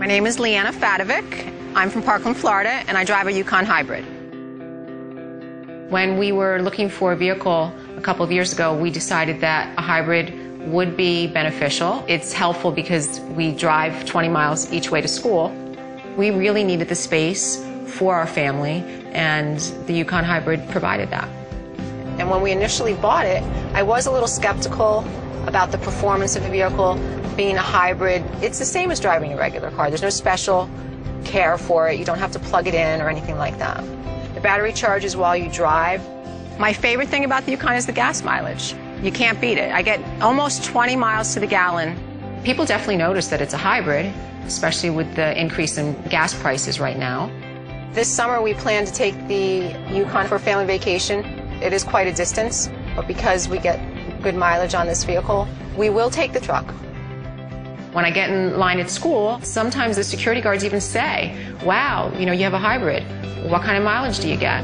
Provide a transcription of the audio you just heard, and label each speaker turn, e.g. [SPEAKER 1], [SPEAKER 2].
[SPEAKER 1] My name is Leanna Fadovic. I'm from Parkland, Florida, and I drive a Yukon Hybrid. When we were looking for a vehicle a couple of years ago, we decided that a hybrid would be beneficial. It's helpful because we drive 20 miles each way to school. We really needed the space for our family, and the Yukon Hybrid provided that. And when we initially bought it, I was a little skeptical about the performance of the vehicle. Being a hybrid, it's the same as driving a regular car. There's no special care for it. You don't have to plug it in or anything like that. The battery charges while you drive. My favorite thing about the Yukon is the gas mileage. You can't beat it. I get almost 20 miles to the gallon. People definitely notice that it's a hybrid, especially with the increase in gas prices right now. This summer we plan to take the Yukon for a family vacation. It is quite a distance, but because we get good mileage on this vehicle, we will take the truck. When I get in line at school, sometimes the security guards even say, wow, you have a hybrid. What kind of mileage do you get?